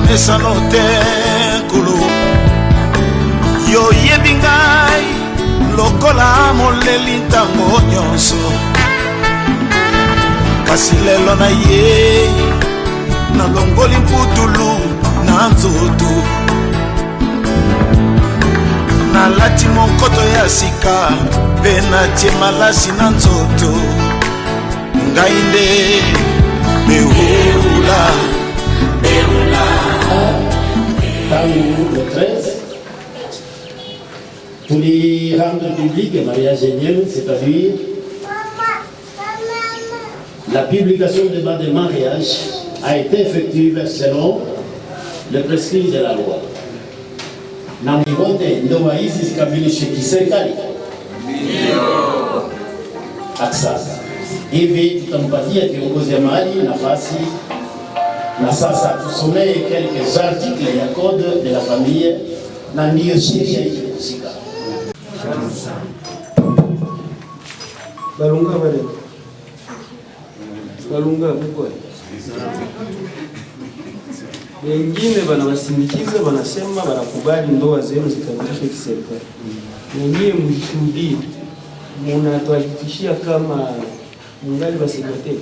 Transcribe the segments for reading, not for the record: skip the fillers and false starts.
mesano te nkulu yo yebi ngai lokola moleli ntango nyonso kasi lelo na ye nalongoli mputulu na nzoto nalati monkoto ya sika mpe natie malasi na nzoto ngai nde beula. Tangu le 13, pour les rendre publics le mariage génial, c'est-à-dire la publication des bas de mariage a été effective selon le prescrit de la loi. Namwote ndoa hizi zikamilishe kiserikali. Aksasa. Hivi tutampatia kiongozi ya mahali nafasi. Na sasa tusomee quelques articles ya code de la famille na ndiyo sheria ilihusika. Balunga bale. Balunga mko. Wengine wanawasindikiza wanasema wanakubali ndoa zenu zikamilishwe kiserikali. Wengine mshuhudie. Mnatuhakikishia kama mungali basigate.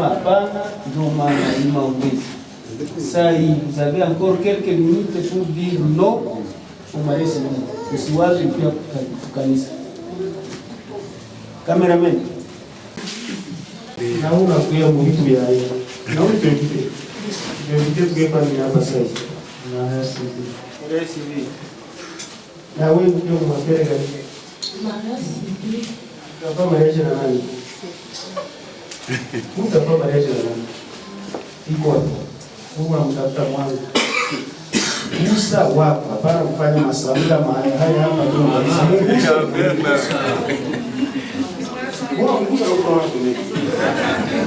Hapana, ndio maana ni maongezi. Sasa vous avez encore quelques minutes pour dire non au mariage civil. Usiwaze pia kanisa. Cameraman. Na una kuya mwitu ya yeye. Na unitokite. Ndio tugepa ni hapa sasa. Na mariage civil. Na wewe ndio mwapeleka gani? Mariage civil. Kwa mariage na nani? Mtafa mariage na nani? Iko hapo. Huwa mtafuta mwanzo. Musa wako hapana kufanya masamula mahali haya hapa ndio maliza. Wao ndio wako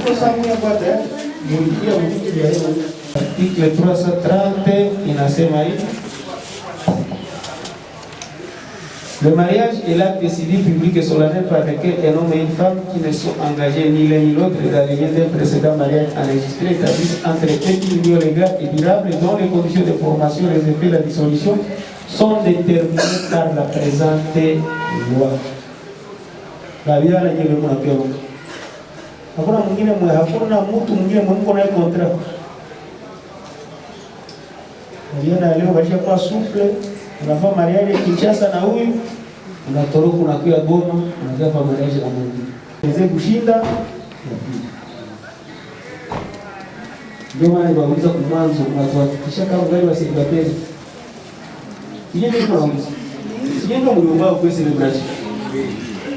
kwa sababu ya kwata ndio mtu ya hiyo. Article 330 inasema hivi. Le mariage est l'acte civil public et solennel par lequel un homme et une femme qui ne sont engagés ni l'un ni l'autre dans les liens d'un précédent mariage enregistré établissent entre eux une union légale et durable dont les conditions de formation, les effets de la dissolution sont déterminés par la présente loi. La vie à la gueule de mon appel. Hakuna mwingine hakuna mtu mwingine mko naye contrat. Uliona leo basha kwa souple. Unafanya mariage Kinshasa na huyu unatoroka unakuja Goma unafanya mariage na mwingine. Niweze kushinda. Ndio maana nimeuliza kwa mwanzo unatuhakikisha kama gari wa célibataire. Ile ndio tunauliza. Sio ndio mliomba kwa celebration.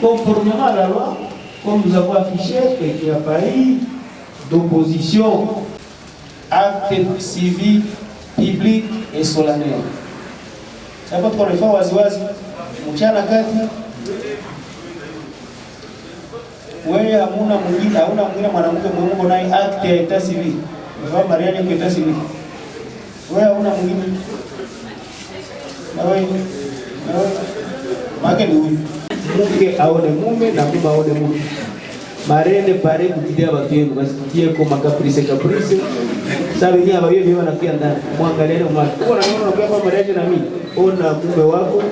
Conformément à la loi, comme nous avons affiché qu'il y a pas eu d'opposition acte civil public et solennel. Hapa tuko na waziwazi mchana kati. Wewe hauna mwingine mwanamke mwengo naye act ya etat civil. Wewe mariage kwa etat civil. Wewe hauna mwingine. Na wewe mke ni huyu. Mke aone mume na mume aone mke. Marene pare kukidia watu wenu basikie kwa caprice. Sasa wenyewe hao wenyewe wanakuja ndani. Muangalie na mwana. Unaona kwa mariage na mimi. Ona mume wako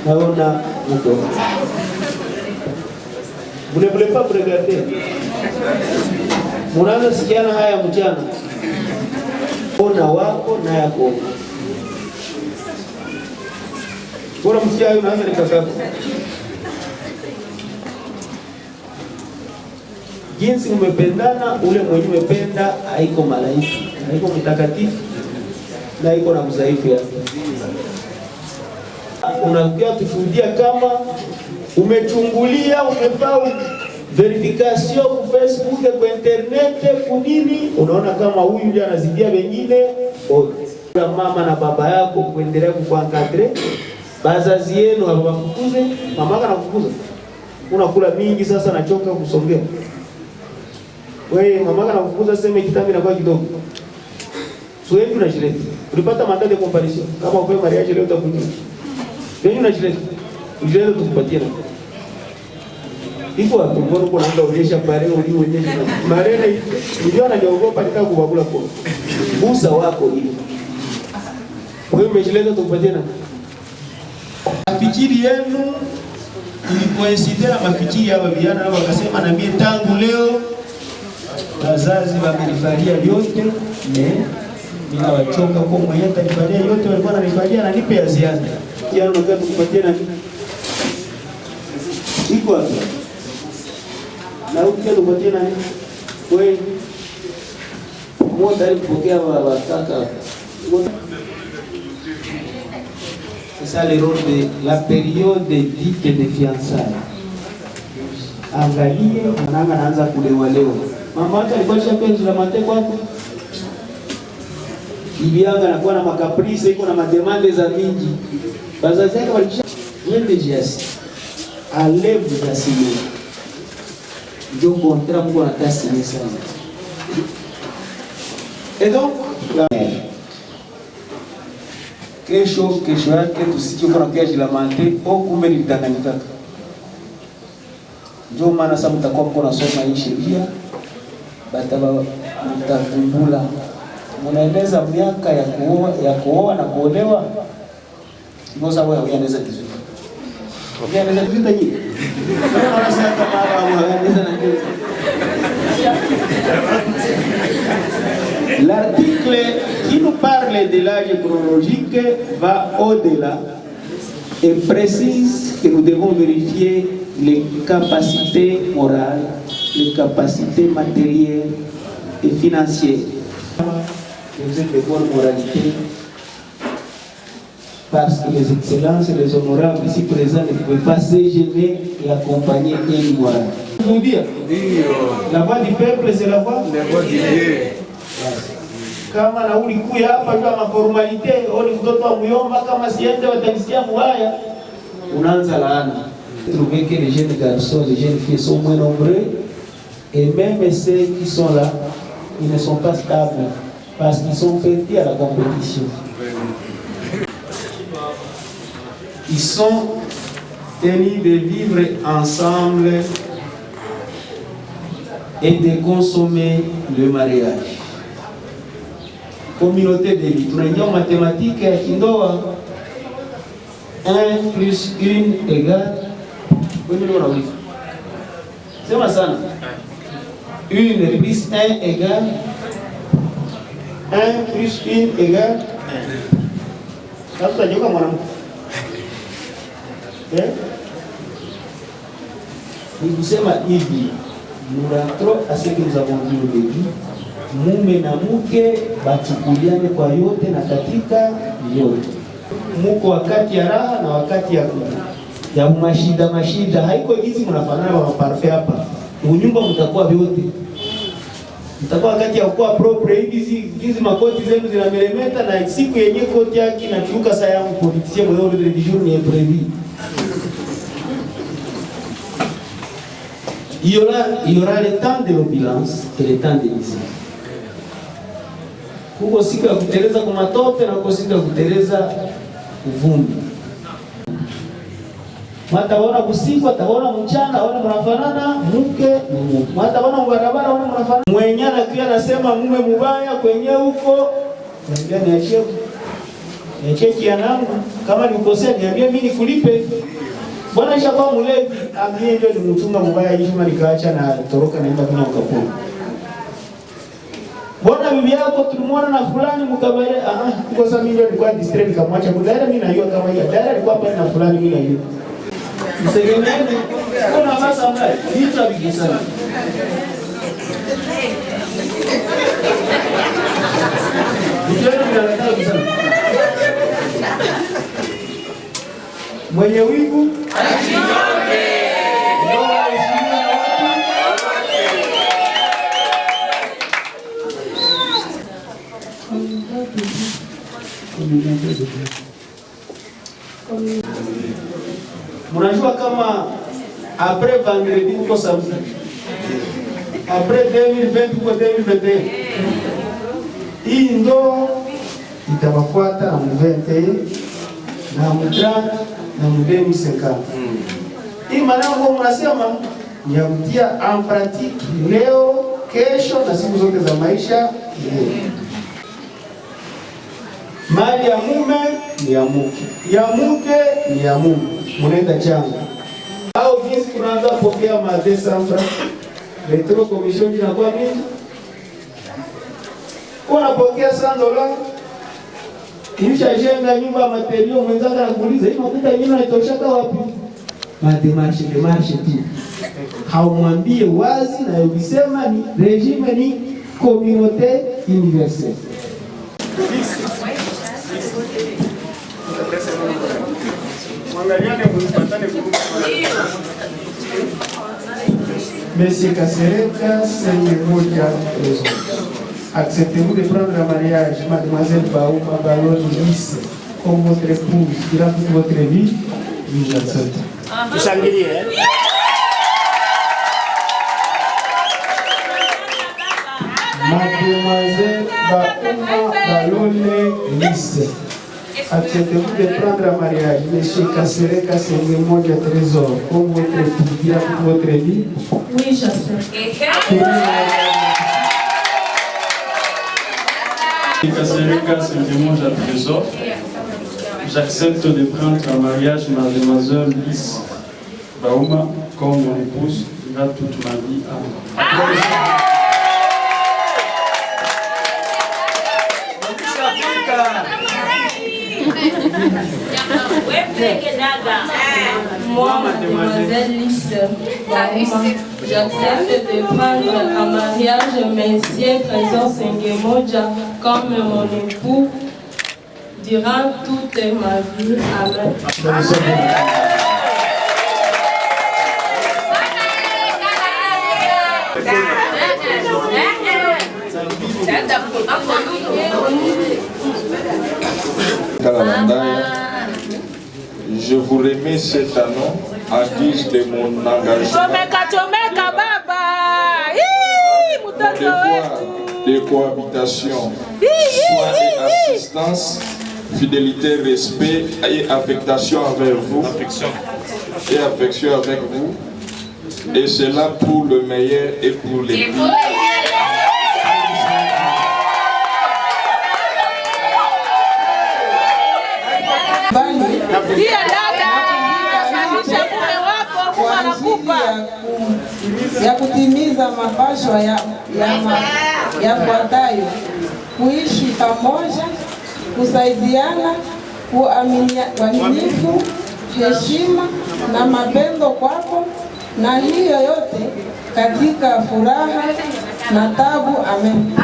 na ona mke wako. Vous ne voulez pas me regarder. Munaanza sikiana haya mchana. Ona wako na yako. Bora msikia hayo unaanza nikakako. Jinsi umependana ule mwenye umependa haiko malaika, haiko mtakatifu na haiko na udhaifu yake. Unakuja kushuhudia kama umechungulia, umefanya verification kwa Facebook, kwa internet, kwa nini unaona kama huyu ndiye anazidia wengine wote. Mama na baba yako kuendelea kukuankadre, bazazi yenu hawafukuze, mama anakufukuza. Unakula mingi sasa nachoka kusongea. Wewe mama anakufukuza sema kitambi inakuwa kidogo. Sio na shireti. Ulipata mandat de comparaison. Kama upe mariage leo utakunywa. Wewe una shireti. Ujele tukupatie na. iko hapo mbona uko naenda onyesha pale ulionyesha marene ndio anaogopa nitaka kubagula kwa busa wako hivi. Wewe umejileta tukupatie na mafikiri yenu ilikoinside na mafikiri ya vijana na wakasema na mimi tangu leo wazazi wamenifalia yote bila wachoka kwa mwenye atanifalia yote walikuwa wananifalia na nipe ya ziada. Jana nataka tukupatie na iko hapo. Na ukienda tukupatie na wewe mmoja alipokea wataka. C'est ça le rôle de la période dite de fiançailles. Angalie mwananga anaanza kulewa leo. Mama yake alikuwa shapenzi la mate kwako. Ibianga anakuwa na makaprisi, iko na mademande za mingi. Bazazi yake walikisha wende jiasi. Alevu za simu. Ndio kontra Mungu anatasi sana. Et donc kesho yake tusikie kuna kiaji la mante au kumbe nilidanganyika. Ndio maana sasa mtakuwa mko nasoma hii sheria bataba mtakumbula mnaeleza miaka ya kuoa na kuolewa. Ngoza wewe unaeleza vizuri. Unaeleza vizuri nyingi. Unaona sasa kama unaeleza na nini? L'article qui nous parle de l'âge chronologique va au-delà et précise que nous devons vérifier les capacités morales, les capacités matérielles et financières. Vous êtes de bonne moralité parce que les excellences et les honorables ici présents ne pouvaient pas se gêner et accompagner une morale. Vous dire, la voix du peuple, c'est la voix de Dieu. Kama na ulikuya hapa kwa maformalite au ni mtoto wa muyomba kama siende watanisikia mbaya unaanza laana. Trouver que les jeunes garçons, les jeunes filles sont moins nombreux et même ceux qui sont là, ils ne sont pas stables parce qu'ils sont fertés à la compétition. Ils sont tenus de vivre ensemble et de consommer le mariage. Communauté de vie. Tunaingia mathématique ya kindoa 1 plus 1 égale. Wewe ndio unauliza. Sema sana. 1 plus 1 égale 1 plus 1 égale. Sasa joka mwanamke. Ni kusema hivi. Nous rentrons à ce que nous avons dit au début. Mume na mke bachukuliane kwa yote na katika yote. Muko wakati ya raha na wakati ya mashida. Haiko hizi mnafanana wa parfait hapa. Unyumba mtakuwa vyote. Mtakuwa wakati ya kuwa propre hizi makoti zenu zinamelemeta na siku yenye koti yake na kiuka saa yangu politicien mwenye ordre du jour ni imprévu. Il y aura le temps de l'opulence et le temps de l'islam. Kuko siku ya kuteleza kwa matope na kuko siku ya kuteleza uvumbi. Mataona kusiku, ataona mchana, wana mnafanana mke na mume. Mataona barabara, wana mnafanana. Mwenyana pia anasema mume mubaya kwenye huko. Niambia niachie kianangu kama nikosea niambie mimi nikulipe. Bwana shaka mulevi, amie ndio nimtunga mubaya hivi kama nikaacha na toroka naenda kuna ukaponi. Bwana bibi yako tulimwona na fulani mkabale kwa sababu mimi nilikuwa distract nikamwacha mudara mimi najua kama hiyo dada alikuwa pale na fulani mimi najua. Msegemeni kuna basa mbaya vita vikisana. Ndio ninataka kusema. Mwenye wivu ajinyonge. Mnajua kama après vendredi uko samedi, après 2020 uko 2021, hii ndo itawafuata na 20 na 30 na 2050. Hii maana kwa mnasema ni ya kutia en pratique leo, kesho na siku zote za maisha yenu. Mali ya mume ni ya mke, ya mke ni ya mume. Munaenda changu au jinsi tunaanza pokea madesa francs retro commission inakuwa mingi. Unapokea $100 kisha jenga nyumba materio, mwenzako anakuuliza hii makuta yenyewe inatoshaka wapi? Mademarshe tu. Haumwambie wazi na ukisema ni regime ni communauté universelle. Monsieur Kasereka, acceptez-vous de prendre le mariage, mademoiselle Baouma Baloni Lisse, comme votre épouse durant toute votre vie? Oui, j'accepte. Tushangilie, hein? Mademoiselle Baouma Baloni Lisse, acceptez-vous de prendre le mariage, Monsieur Kasereka Sengemoja Trésor, comme votre épouse durant toute votre vie? Oui, j'accepte. Kasereka Sengemoja Trésor, j'accepte de prendre en mariage mademoiselle Lisse Baouma comme mon épouse durant toute ma vie. Amen. Moi, mademoiselle Lisse Baouma, j'accepte de prendre en mariage Monsieur Trésor Sengemoja comme mon époux durant toute ma vie. Amen. Je vous remets cet anneau à guise de mon engagement. Mon devoir de cohabitation, soin et assistance, fidélité, respect et affection envers vous, et affection avec vous, et cela pour le meilleur et pour les pires. Ya kutimiza mapaswa yafuatayo: kuishi pamoja, kusaidiana, uaminifu, heshima na mapendo kwako, na hiyo yote katika furaha na tabu. Amen.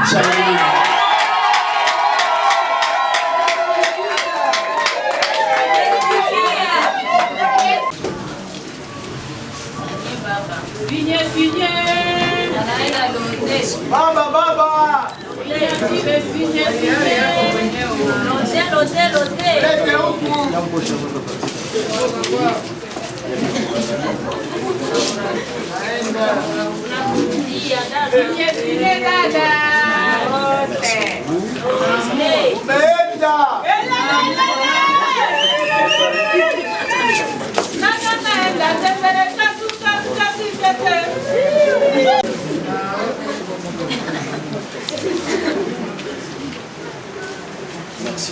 Baba. Merci.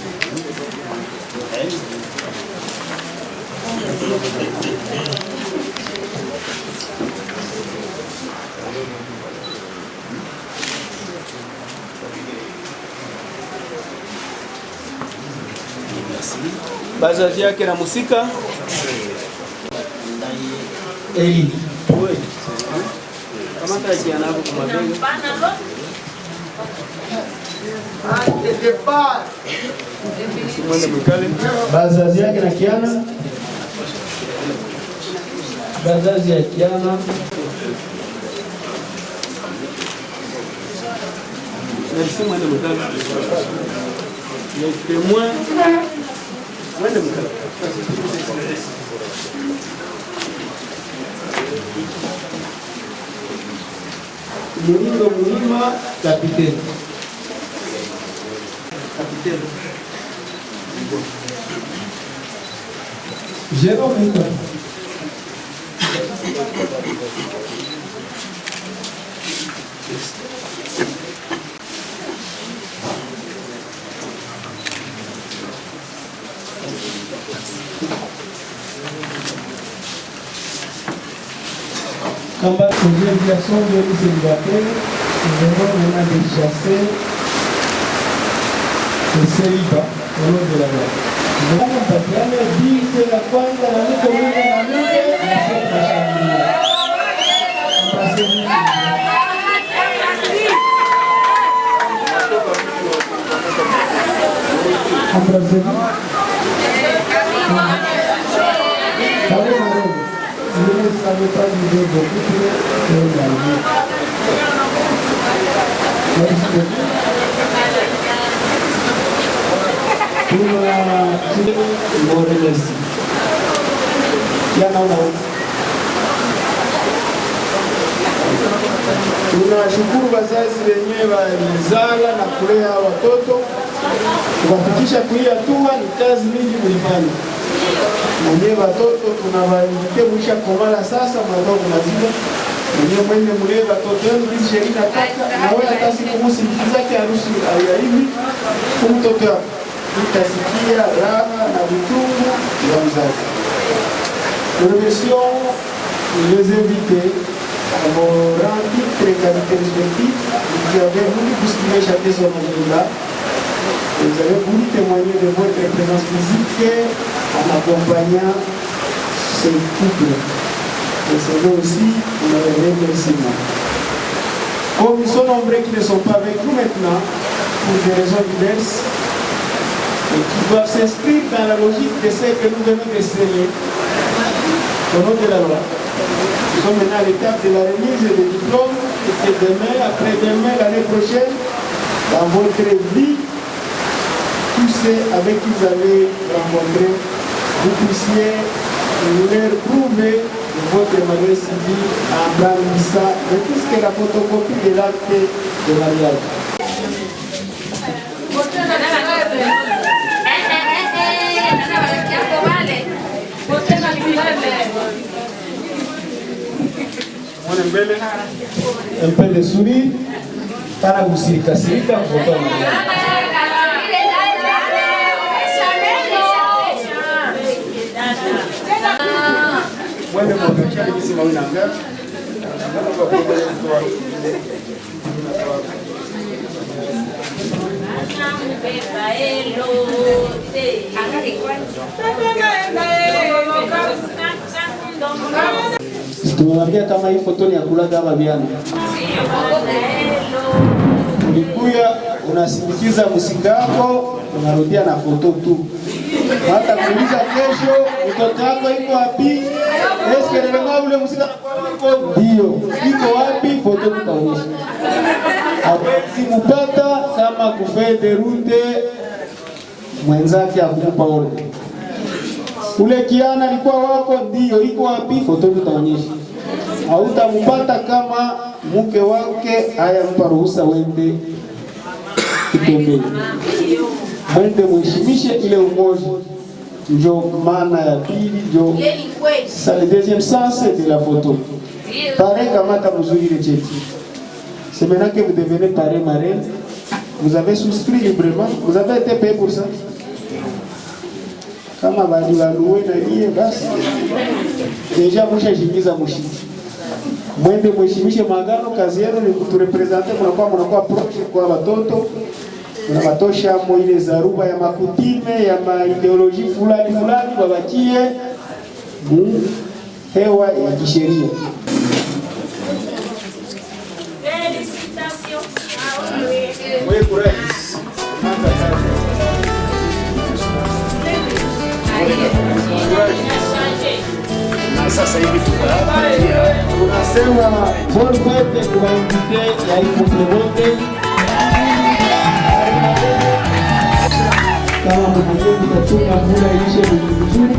Bazazi yake na musika Eli. Kama tajiana hapo kwa mabega. Bazazi yake na Kiana. Bazazi ya Kiana. Merci mwende mkali. Le témoin. Mwende mkali. Munindo Mulima, capitaine. Capitaine. Jérôme. Combat pour l'éducation de célibataires, nous venons maintenant de chasser le célibat au nom de la loi. Nous allons patienter, dire que la kwanza na mko mwenye na mke tunashangilia. Je ne savais pas dire beaucoup plus également. Merci beaucoup. Pour me remercier. Tunashukuru wazazi wenyewe walizala na kulea watoto kuwafikisha kuia hatua, ni kazi mingi mlifanya. Mwenye watoto tunawaingitia mwisha komala sasa mwanao mazima. Mwenye mwende mlee watoto wenu hizi sheria nataka na wewe hata siku msikizake harusi ya hivi mtoto wako utasikia raha na vitungu vya mzazi. Nous remercions les invités à vos rangs très qualité respectifs. Vous avez voulu bousculer chacun son agenda. Vous avez voulu témoigner de votre présence physique en accompagnant ce couple. Et c'est là aussi nos remerciements. Comme ils sont nombreux qui ne sont pas avec nous maintenant, pour des raisons diverses, et qui doivent s'inscrire dans la logique de ce que nous venons d'essayer, au nom de la loi. Nous sommes maintenant à l'étape de la remise des diplômes, et que demain, après-demain, l'année prochaine, dans votre vie, tous ceux avec qui vous allez rencontrer, vous puissiez leur prouver votre mariage civil en blanchissant de tout ce que la photocopie de l'acte de mariage. Un peu de sourire, para kusirikasirika kutoka mwende mwakachia nikisima unanga Tumewambia kama hii foto ni ya kulaga babiana. Ulikuya unasindikiza muziki wako, unarudia na foto tu. Hata kuuliza kesho mtoto wako iko wapi? Eske ndio ule muziki wako ndio iko wapi? Foto tutaonyesha. Simupata kama kufede rute mwenzake akupa order. Ule kiana alikuwa wako ndio iko wapi? Foto tutaonyesha. Hautampata kama mke wake hayampa ruhusa wende kitembele. Mwende mheshimishe ile umoja. Ndio maana ya pili, ndio c'est le deuxième sens de la photo. Pareil kamata mzuri ile cheti. C'est maintenant que vous devenez parrain marraine. Vous avez souscrit librement, vous avez été payé pour ça. Kama bali waluwe na yeye basi. Deja mshajingiza mshiki. Mwende mheshimishe maagano, kazi yenu ni kuturepresenter, mnakuwa proche kwa watoto. Mnawatosha mo ile zaruba ya makutime ya maideoloji fulani wabakie hewa ya kisheria. Sasa hivi tunasema bonne fête kwa invité ya couple wote. Kama mmoja mtachunga muda ishe vizuri.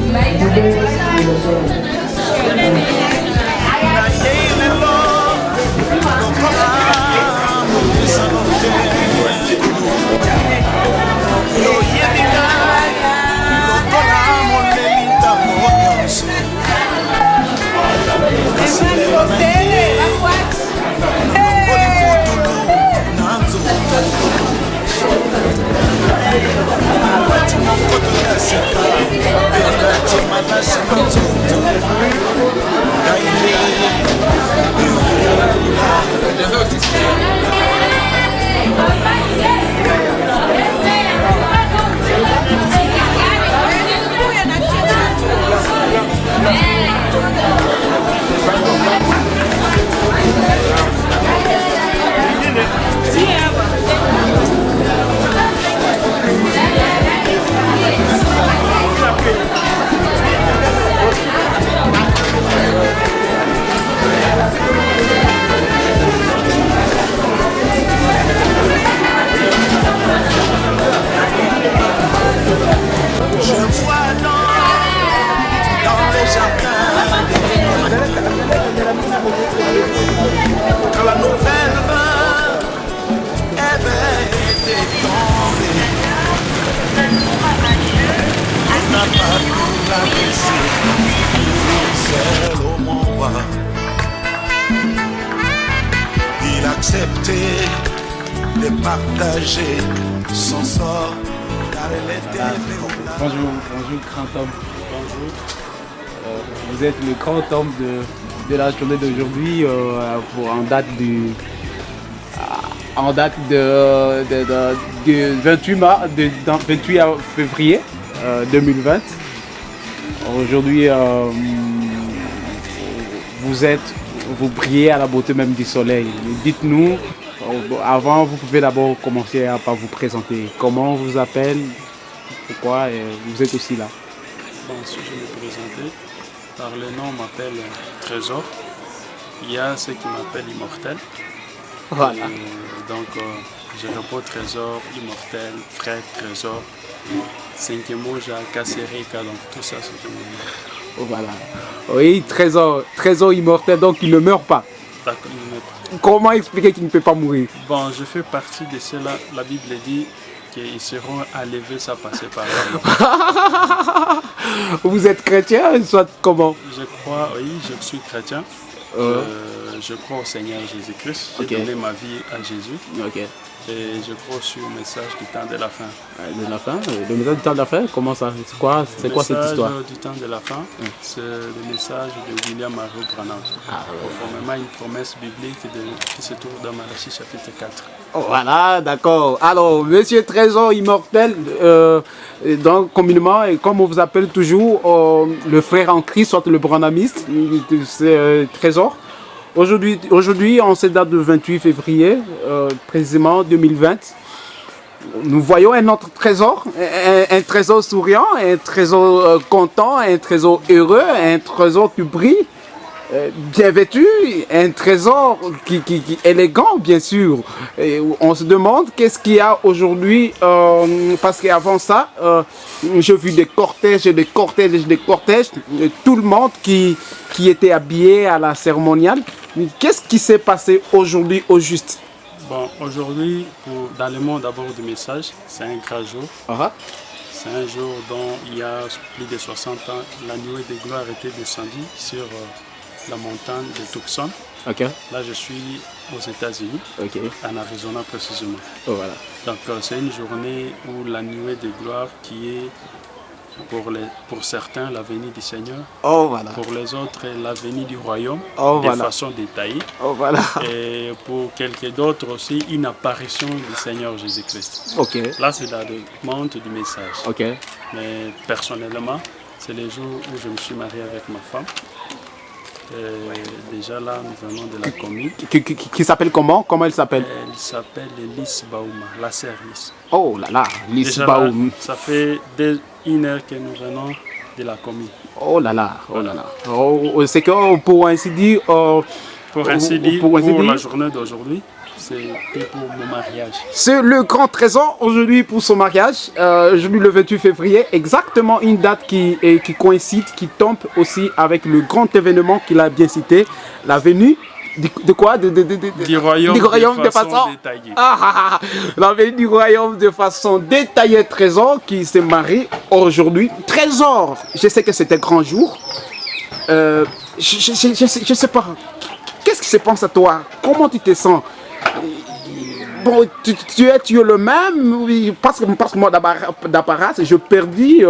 de partager son sort, car elle était Bonjour grand homme. Bonjour. Vous êtes le grand homme de la journée d'aujourd'hui en date du 28 février 2020. Aujourd'hui, vous brillez à la beauté même du soleil. Dites-nous, avant, vous pouvez d'abord commencer par vous présenter. Comment on vous appelle? Pourquoi vous êtes aussi là? Bon, si je me présenter, par le nom, on m'appelle Trésor. Il y a ceux qui m'appellent Immortel. Voilà. Donc, je réponds Trésor, Immortel, Frère Trésor, Cinquemoja, Kasserika, donc tout ça c'est mon nom. Voilà. Oui, Trésor immortel, donc il ne meurt pas. D'accord. Comment expliquer qu'il ne peut pas mourir? Bon, je fais partie de cela. La Bible dit qu'ils seront enlevés sans passer par là. Vous êtes chrétien, soit comment? Je crois, oui, je suis chrétien. Je crois au Seigneur Jésus-Christ. J'ai donné ma vie à Jésus. Et je crois aussi au message du temps de la fin. De la fin? Le message du temps de la fin? Comment ça? C'est quoi cette histoire? Le message du temps de la fin, c'est le message de William Mario Branham. Conformément à une promesse biblique qui se trouve dans Malachie chapitre 4. Oh, voilà, d'accord. Alors, Monsieur Trésor Immortel, donc communément, et comme on vous appelle toujours, le frère en Christ, soit le branhamiste, c'est Trésor. Aujourd'hui, en cette date de 28 février, précisément 2020, nous voyons un autre trésor, un trésor souriant, un trésor content, un trésor heureux, un trésor qui brille, bien vêtu, un trésor qui élégant, bien sûr. Et on se demande qu'est-ce qu'il y a aujourd'hui, parce qu'avant ça, j'ai vu des cortèges, tout le monde qui était habillé à la cérémoniale. Qu'est-ce qui s'est passé aujourd'hui au juste? Bon, aujourd'hui, dans le monde d'abord du message, c'est un grand jour. C'est un jour dont il y a plus de 60 ans, la nuée de gloire était descendue sur la montagne de Tucson. Là, je suis aux États-Unis, en Arizona précisément. Voilà. Donc, c'est une journée où la nuée de gloire qui est pour certains la venue du Seigneur, pour les autres la venue du royaume, de façon détaillée, et pour quelques d'autres aussi une apparition du Seigneur Jésus-Christ. Là c'est dans le monde du message. Mais personnellement, c'est le jour où je me suis marié avec ma femme. Déjà là, nous venons de la commune. Qui s'appelle comment? Comment elle s'appelle? Elle s'appelle Lys Bauma, la sœur Lys. Oh là là, Lys Bauma. Ça fait 1 heure que nous venons de la commune. Oh là là, oh là là. C'est que pour ainsi dire, pour la journée d'aujourd'hui, c'est pour mon mariage. C'est le grand trésor aujourd'hui pour son mariage, aujourd'hui le 28 février, exactement une date qui coïncide, qui tombe aussi avec le grand événement qu'il a bien cité, la venue de quoi? Du royaume de façon détaillée. La venue du royaume de façon détaillée, Trésor qui se marie aujourd'hui. Trésor, je sais que c'est un grand jour. Je sais pas, qu'est-ce qui se passe à toi? Comment tu te sens? Bon, tu es le même, oui, parce que moi d'apparat, je perdis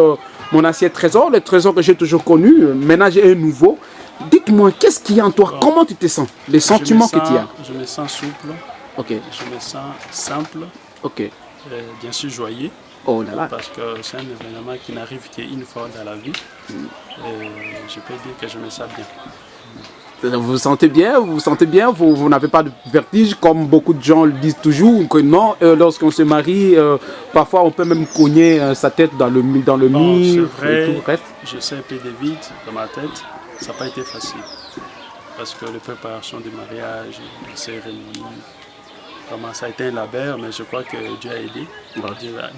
mon ancien trésor, le trésor que j'ai toujours connu. Maintenant j'ai un nouveau. Dites-moi, qu'est-ce qu'il y a en toi? Comment tu te sens? Les sentiments que tu as? Je me sens souple. Je me sens simple. Bien sûr joyeux. Oh là là. Parce que c'est un événement qui n'arrive qu'une fois dans la vie. Et je peux dire que je me sens bien. Vous vous sentez bien? Vous n'avez pas de vertige comme beaucoup de gens le disent toujours, que non, lorsqu'on se marie, parfois on peut même cogner sa tête dans le mur. C'est vrai, je sais un peu de vide dans ma tête, ça n'a pas été facile. Parce que les préparations du mariage, les cérémonies, vraiment ça a été un labeur, mais je crois que Dieu a aidé.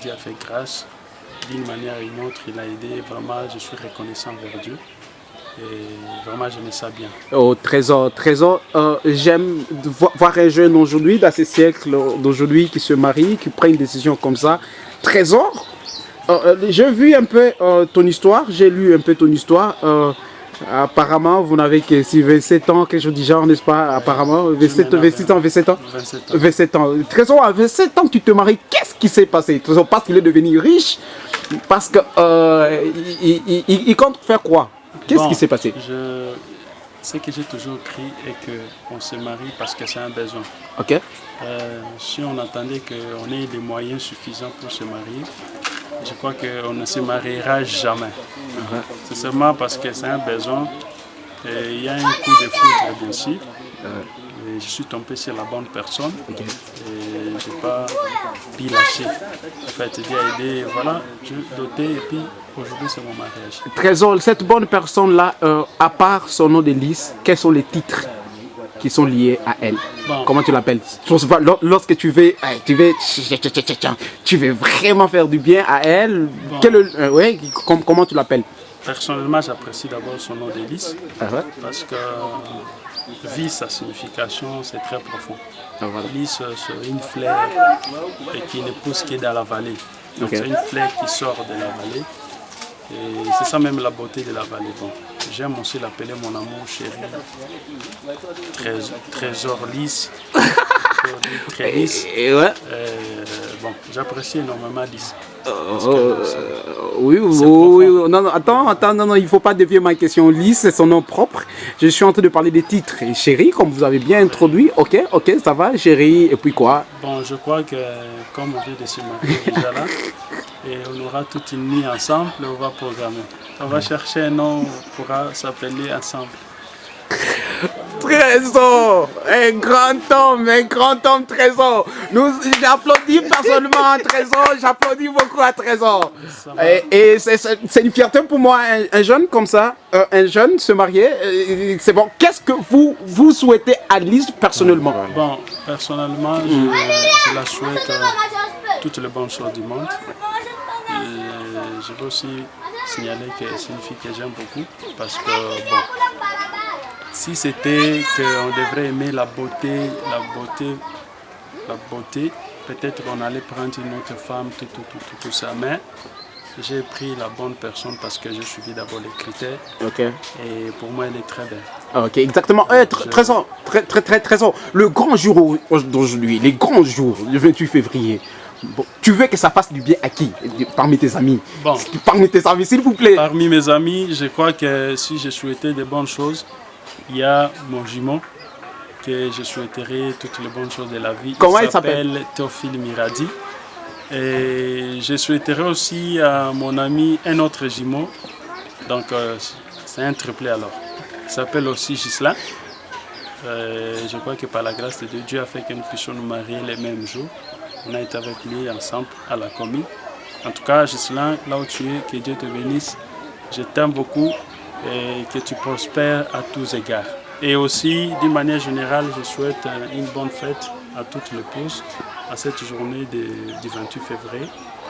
Dieu a fait grâce, d'une manière ou d'une autre, il a aidé. Vraiment, je suis reconnaissant vers Dieu. Et vraiment, je me sens bien. Oh, Trésor, j'aime voir un jeune aujourd'hui, dans ce siècle d'aujourd'hui, qui se marie, qui prend une décision comme ça. Trésor, j'ai vu un peu ton histoire, j'ai lu un peu ton histoire. Apparemment, vous n'avez que 27 ans, quelque chose du genre, n'est-ce pas? Apparemment, 27 ans. Trésor, à 27 ans, tu te maries. Qu'est-ce qui s'est passé? Trésor, parce qu'il est devenu riche? Parce que il compte faire quoi? Qu'est-ce qui s'est passé? Ce que j'ai toujours cru est qu'on se marie parce que c'est un besoin. Ok. Si on attendait qu'on ait les moyens suffisants pour se marier, je crois qu'on ne se mariera jamais. C'est seulement parce que c'est un besoin. Il y a un coup de foudre, bien sûr. Et je suis tombé sur la bonne personne. Et je n'ai pas pu lâcher. En fait, il voilà, je dotais et puis aujourd'hui c'est mon mariage. Trésor, cette bonne personne-là, à part son nom de liste, quels sont les titres qui sont liés à elle? Bon. Comment tu l'appelles? Lorsque tu veux vraiment faire du bien à elle, bon. Comment tu l'appelles? Personnellement, j'apprécie d'abord son nom d'Élise parce que vie, sa signification, c'est très profond. Élise, c'est une fleur et qui ne pousse que dans la vallée. Donc c'est une fleur qui sort de la vallée. Et c'est ça même la beauté de la vallée. Bon, j'aime aussi l'appeler mon amour chéri, trésor lisse. Très lisse. Bon, j'apprécie énormément Lisse. Oui, non, attends, non, il ne faut pas dévier ma question. Lisse, c'est son nom propre. Je suis en train de parler des titres. Et chérie, comme vous avez bien introduit, ok, ça va, chérie, et puis quoi? Bon, je crois que comme on vient de se marier déjà là, et on aura toute une nuit ensemble, on va programmer. On va chercher un nom, on pourra s'appeler ensemble. Trésor, un grand homme Trésor. J'applaudis personnellement à Trésor, j'applaudis beaucoup à Trésor. Et c'est une fierté pour moi, un jeune comme ça, un jeune se marier, c'est bon. Qu'est-ce que vous souhaitez à Lise personnellement? Bon, personnellement, je la souhaite toutes les bonnes choses du monde. Je veux aussi signaler que c'est une fille que j'aime beaucoup parce que, bon, si c'était qu'on devrait aimer la beauté, peut-être qu'on allait prendre une autre femme, tout ça. Mais j'ai pris la bonne personne parce que j'ai suivi d'abord les critères. Ok. Et pour moi, elle est très belle. Ok, exactement. Trésor. Le grand jour d'aujourd'hui, les grands jours, le 28 février. Bon, tu veux que ça fasse du bien à qui? Parmi tes amis? Bon. Parmi tes amis, s'il vous plaît. Parmi mes amis, je crois que si je souhaitais de bonnes choses, il y a mon jumeau que je souhaiterais toutes les bonnes choses de la vie. Comment il s'appelle? Théophile Miradi. Et je souhaiterais aussi à mon ami un autre jumeau. Donc c'est un triplé alors. Il s'appelle aussi Gislain. Je crois que par la grâce de Dieu, Dieu a fait que nous puissions nous marier les mêmes jours. On a été avec lui ensemble à la commune. En tout cas, Gislain, là où tu es, que Dieu te bénisse. Je t'aime beaucoup et que tu prospères à tous égards. Et aussi, d'une manière générale, je souhaite une bonne fête à toutes les épouses à cette journée du 28 février.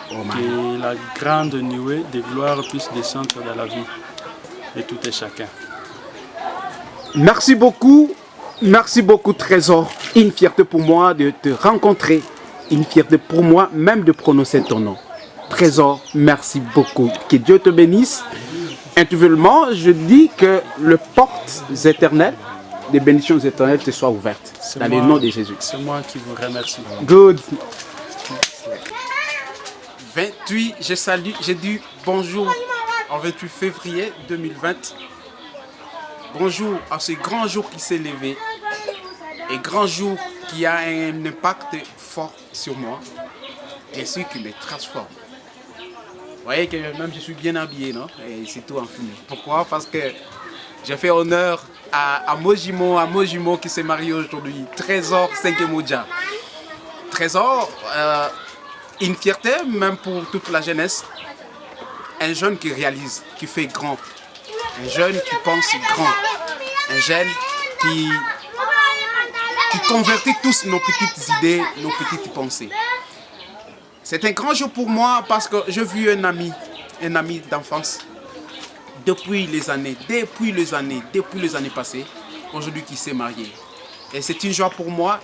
Que la grande nuée de gloire puisse descendre dans la vie de tout et chacun. Merci beaucoup Trésor. Une fierté pour moi de te rencontrer. Une fierté pour moi même de prononcer ton nom. Trésor, merci beaucoup. Que Dieu te bénisse. Individuellement, je dis que les portes éternelles, les bénédictions éternelles te soient ouvertes. Dans le nom de Jésus. C'est moi qui vous remercie. Good. 28, j'ai dit bonjour en 28 février 2020. Bonjour à ce grand jour qui s'est levé. Et grand jour qui a un impact fort sur moi. Et ce qui me transforme. Vous voyez que même je suis bien habillé, non? Et c'est tout en fini. Pourquoi? Parce que j'ai fait honneur à Mojimo qui s'est marié aujourd'hui. Trésor Senkemoja. Trésor, une fierté même pour toute la jeunesse. Un jeune qui réalise, qui fait grand. Un jeune qui pense grand. Un jeune qui convertit tous nos petites idées, nos petites pensées. C'est un grand jour pour moi parce que j'ai vu un ami d'enfance depuis les années passées, aujourd'hui qui s'est marié. Et c'est une joie pour moi.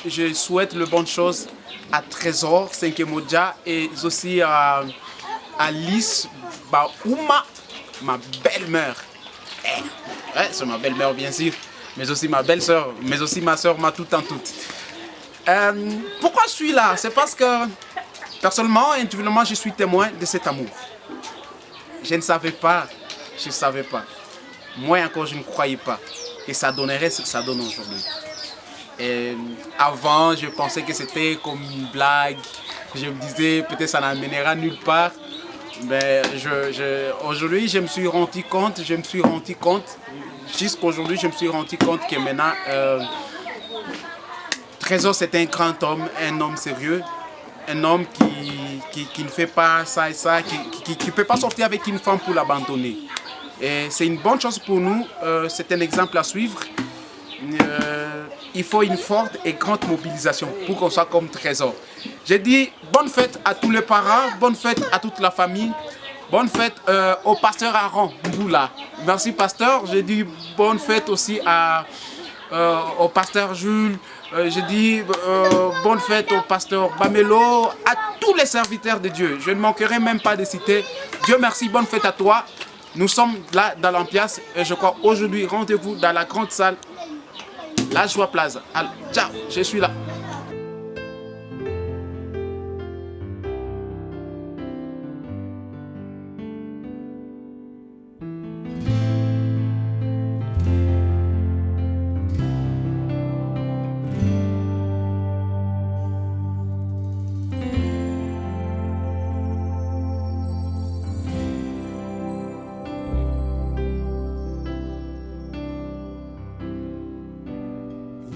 Je souhaite le bonne chose à Trésor Senkemoja et aussi à Lise Baouma, ma belle-mère. belle-mère. Ouais, c'est ma belle-mère bien sûr, mais aussi ma belle-sœur, mais aussi ma sœur, ma toute en toute. Pourquoi je suis là? C'est parce que personnellement, individuellement, je suis témoin de cet amour. Je ne savais pas, Moi encore, je ne croyais pas que ça donnerait ce que ça donne aujourd'hui. Avant, je pensais que c'était comme une blague. Je me disais peut-être ça n'amènera nulle part. Mais aujourd'hui, je me suis rendu compte, jusqu'aujourd'hui, je me suis rendu compte que maintenant, Trésor, c'est un grand homme, un homme sérieux, un homme qui ne fait pas ça et ça, qui ne peut pas sortir avec une femme pour l'abandonner. Et c'est une bonne chose pour nous, c'est un exemple à suivre. Il faut une forte et grande mobilisation pour qu'on soit comme Trésor. J'ai dit bonne fête à tous les parents, bonne fête à toute la famille, bonne fête au pasteur Aaron Mboula. Merci pasteur. J'ai dit bonne fête aussi au pasteur Jules. J'ai dit bonne fête au pasteur Bamelo, à tous les serviteurs de Dieu. Je ne manquerai même pas de citer. Dieu merci, bonne fête à toi. Nous sommes là dans l'ambiance et je crois aujourd'hui rendez-vous dans la grande salle, la Joie Plaza. Alors, ciao, je suis là.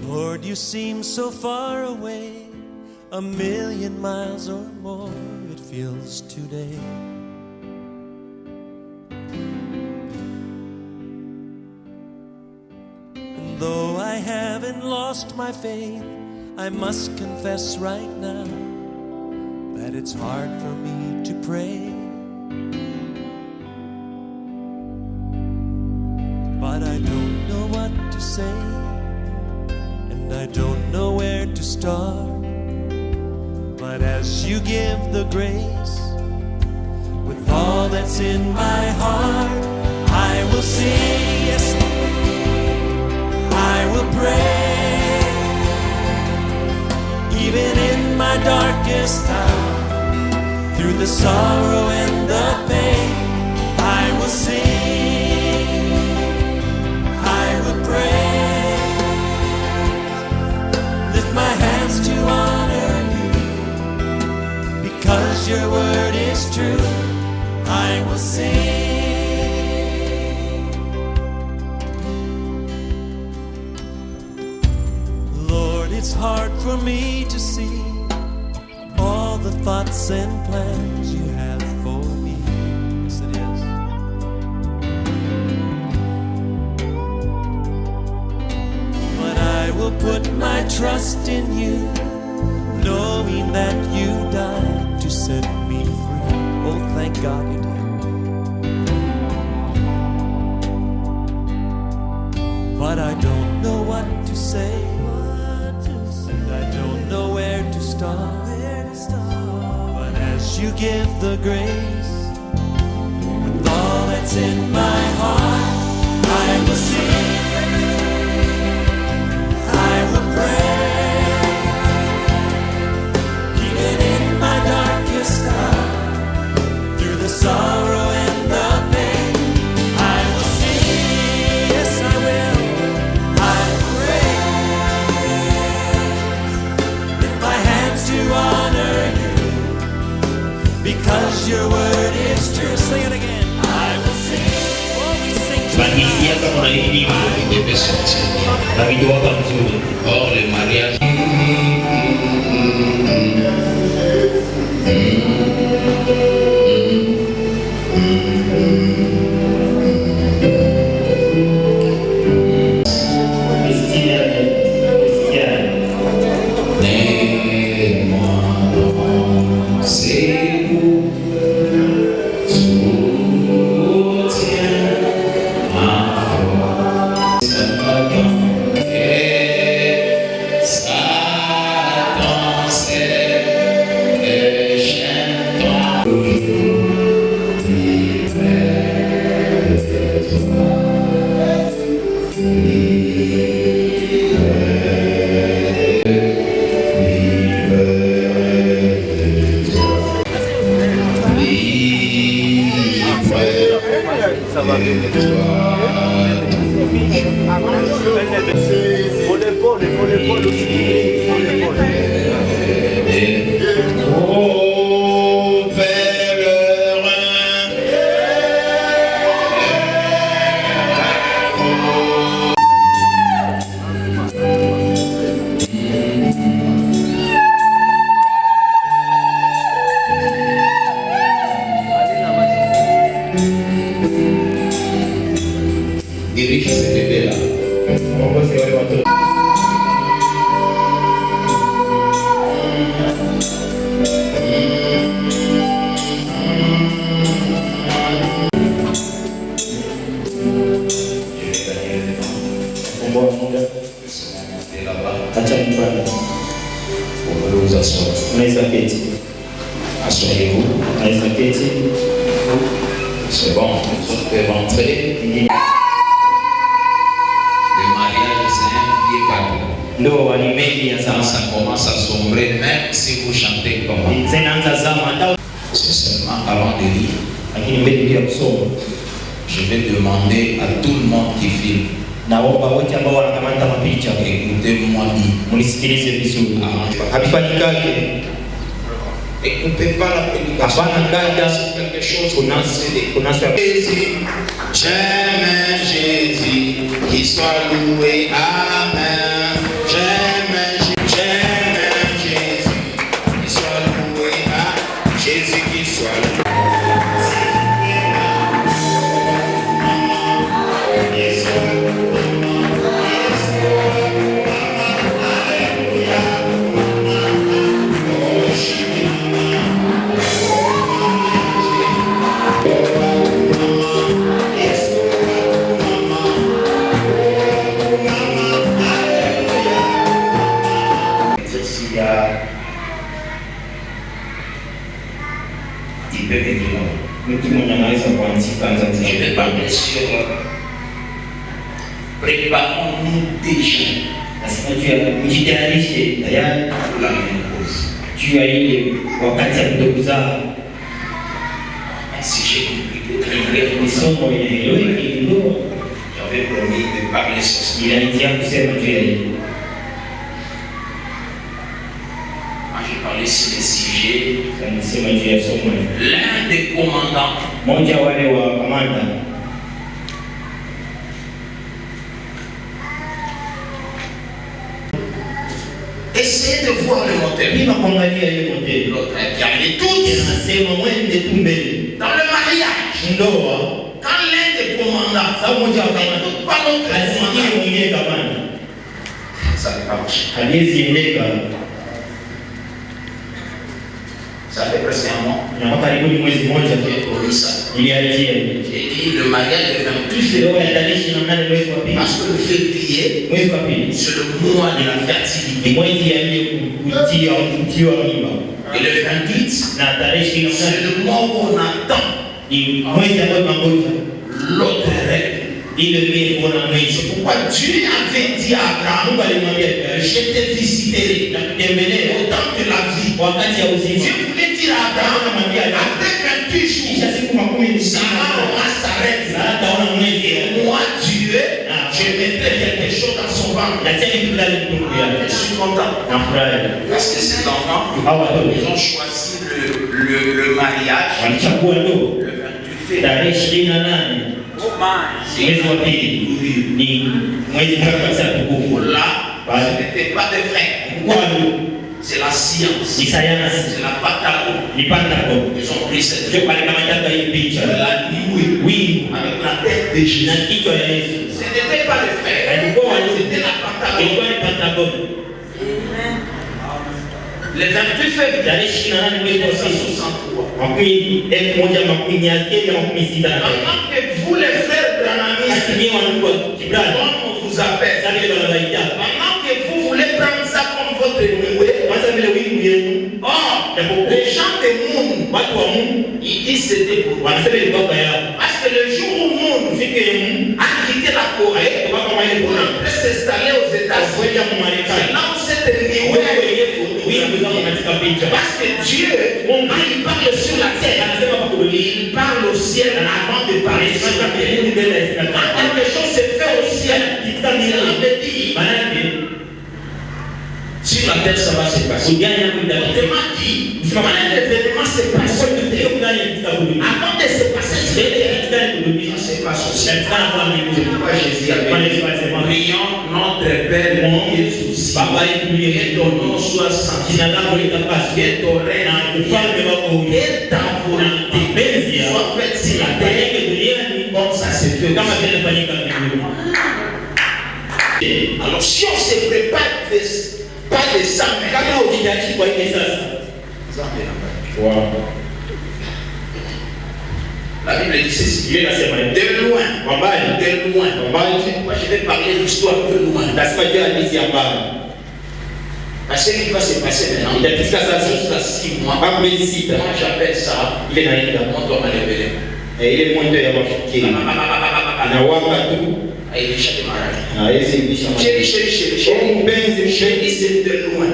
Lord, you seem so far away, 1,000,000 miles or more it feels today. And though I haven't lost my faith, I must confess right now that it's hard for me to pray. But I don't know what to say, I don't know where to start, but as you give the grace, with all that's in my heart, I will sing, yes, I will pray. Even in my darkest hour, through the sorrow and the pain, I will sing, I will pray. My hands to honor you, because your word is true, I will sing. Lord, it's hard for me to see all the thoughts and plans you have for me. Yes, it is. But I will put my trust in you, knowing that you died to set me free. Oh, thank God you did. But I don't know what to say, and I don't know where to start. But as you give the grace, with all that's in my heart, I will sing, I will pray. Even in my darkest hour, through the sorrow and the pain, I will sing, yes I will, I will raise, lift my hands to honor you, because your word is true. Sing it again. I will sing. Oh, we sing to Vanilla como la divina de presencia. La vidua panzuri. Or le mariage. Sa Unaweza keti. Asseyez-vous. Unaweza keti. C'est bon, les autres peuvent entrer. Le mariage, c'est un vieux bateau. Ndoa ni meli ya Quand zamani. ça commence à sombrer, même si vous chantez comment. Zinaanza zama C'est seulement avant de lire. lakini mbele pia kusoma. Je vais demander à tout le monde qui filme. Naomba wote ambao wanakamata mapicha Écoutez-moi bien. mnisikilize vizuri. Havifanyikake. Écoutez pas la prédication. Hapana dada, C'est quelque chose kuna Jésus, j'aime Jésus, qu'il soit loué, amen. J'aime Jésus, qu'il soit loué, amen. Jésus, qu'il soit loué. Je vais parler sur préparons-nous déjà kujitayarishe tayari pour la ménopause. juu ya ile wakati ya kutokuzaa. Si j'ai compris que Ni somo inaeleweka kidogo. j'avais promis de parler sur ça. Inaingia kusema juu ya hili. Moi, j'ai parlé sur les sujets. Anasema juu ya somo. L'un des commandants, Mmoja wale wa kamanda essayez de voir le moteur. bila kuangalia hiyo modeli. L'autre qui avait tout. Anasema mwende tu mbele. Dans le mariage, Ndoa quand l'un des commandants, saa moja wa kamanda n'écoute pas l'autre asikie commandant, mwingine kamanda ça ne va pas marcher. aliyeziendeka Ça fait presque un mois. na karibuni mwezi mmoja J'ai promis ça. iliachia J'ai dit le mariage est 28 ndoa février. ya tarehe 28 mwezi wa pili. Parce que le février, Mwezi wa pili c'est le mois de la fertilité. ni mwezi ya ile kutiwa mimba, Et le 28, na tarehe 28 c'est le mois où on attend ni mwezi ambao tunangoja l'autre règle. ile ile kuona mwezi. Pourquoi Dieu avait dit à Abraham, Mungu alimwambia je te visiterai na kutembelea au temps de la vie. wakati ya uzima. Dieu voulait dire à Abraham, après 28 jours, Kisha siku makumi Sarah aura sa règle. Sara taona mwezi. Et moi, Dieu, je mettrai quelque chose dans son ventre. Natia kitu ndani ya tumbo Je yake. suis content. Nafurahi. Parce que ces enfants, Hawa ils watoto ont choisi le mariage walichagua ndoa le 28 février. tarehe 28 mwezi wa pili ni mwezi kabisa tukufu. Là, ce n'était pas des vrais. Kwani C'est la science. ni sayansi C'est la patalo. ni Pentagon. Ils ont pris cette Ndio walikamata hii picha la nuit wingu avec la tête de Jésus. na kichwa ya Yesu. Ce n'était pas les frères. C'était la patalo. Ilikuwa ni Pentagon. Le 28 février Tarehe 28 mwezi wa pili 1963. makumi 1966. Pendant que vous, les frères branamistes, Asilimia wa ndugu wa Kibrani comme on vous appelle, sasa vile wanawaita pendant que vous voulez prendre ça comme votre noué, kwanza vile wingu yenu. or, les gens de Moon, Watu wa Mungu ils disent c'était pour moi. wanasema ilikuwa kwa yao. Parce que le jour où Moon Siku ya Mungu a quitté la Corée, kwa kama ile pour kuna entrer s'installer aux États-Unis, kwenda kwa c'est Marekani. là où cette noué Wingu zako katika picha. parce que Dieu, quand il parle sur la terre, Anasema kwa kudunia il parle au ciel avant de parler sur la terre. Quand quelque chose se fait au ciel, cela veut dire, sur la terre ça va se passer. Ujana yangu Il m'a dit, un événement se passe sur la terre. Avant de se passer sur la terre, ça se passe au ciel. C'est pourquoi Jésus avait dit, prions notre Père qui est aux cieux, que ton nom soit sanctifié, que ton règne vienne, que ta volonté soit faite sur la terre, comme ça se fait au ciel. Alors si on se prépare pas de ça, mais kama ujijaji kwa ile sasa. la Bible dit ceci. Yeye anasema De loin, kwa mbali, de loin. Moi je vais parler de l'histoire de loin. lazima jua hadithi ya mbali. Parce que ce qui va se passer maintenant, jusqu'à 6 mois, moi j'appelle ça, il est dans le monde de Malébélé. Et il est monté à Mafikiri. Il a déjà démarré. Chérie, c'est de loin.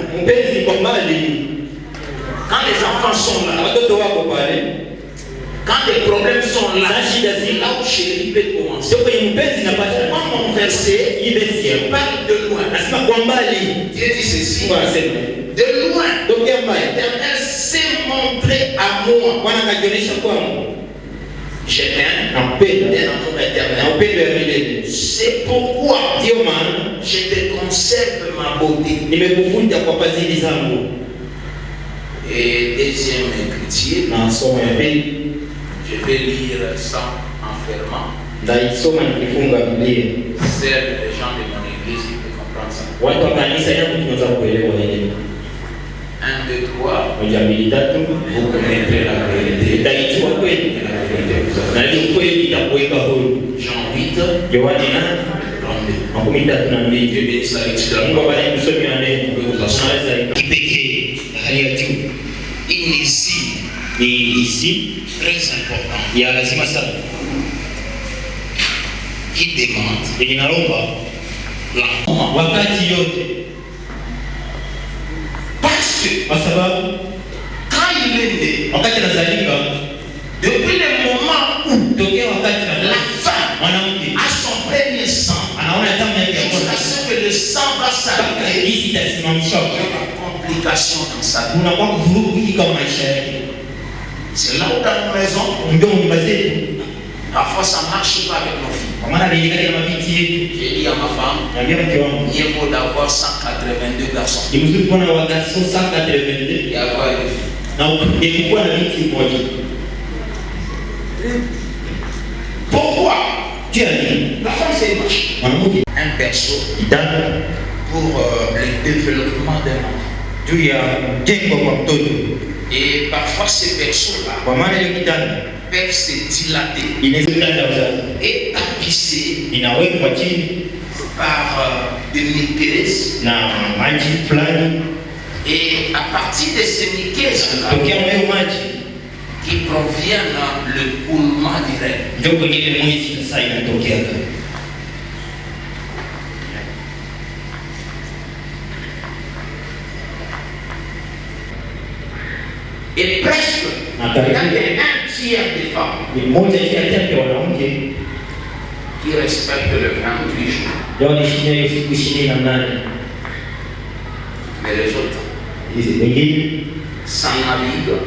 Quand les enfants sont là, quand les problèmes sont là, c'est là où chérie peut commencer. Moi, mon verset, il parle de loin. Dieu dit ceci. De loin, l'Éternel s'est montré à moi. Je t'aime d'un amour éternel. C'est pourquoi je te conserve ma beauté. Et deuxième écriture, je vais lire sans enfermement. Seuls les gens de mon église qui peuvent comprendre ça. 1, 2, 3. Vous connaîtrez la vérité. Jean 8. Dieu bénisse la lecture. Ici, très important. Qui demande parce que quand il est né, depuis le moment où la femme a son premier sang, jusqu'à ce que le sang va s'arrêter, il y a une complication dans sa vie. C'est là où dans nos maisons, parfois ça ne marche pas avec nos filles. J'ai dit à ma femme, il faut d'avoir 182 garçons et avoir une fille. Pourquoi? La femme c'est une machine. Un perso pour le développement d'un enfant. Et parfois ces persos-là peuvent se dilater et tapisser par des muqueuses. Et à partir de ces muqueuses-là qui proviennent le coulement direct. Et presque, il y a un tiers des femmes qui respectent le 28 jours. Mais les autres s'en naviguent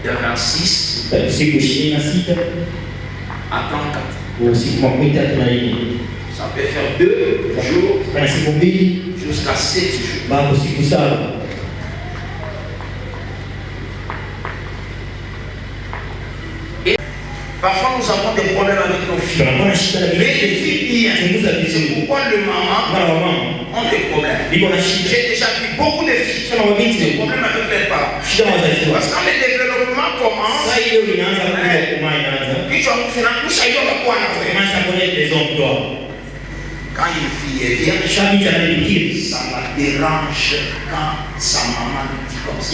de 26 à 34. Ça peut faire 2 jours jusqu'à 7 jours. Parfois nous avons des problèmes avec nos filles. Vérifie bien. C'est pourquoi le maman ont des problèmes. J'ai déjà vu beaucoup de filles qui ont des problèmes avec leurs parents. Parce que quand le développement commence, puis tu vas nous faire quoi quand une fille est vierge, ça la dérange quand sa maman lui dit comme ça.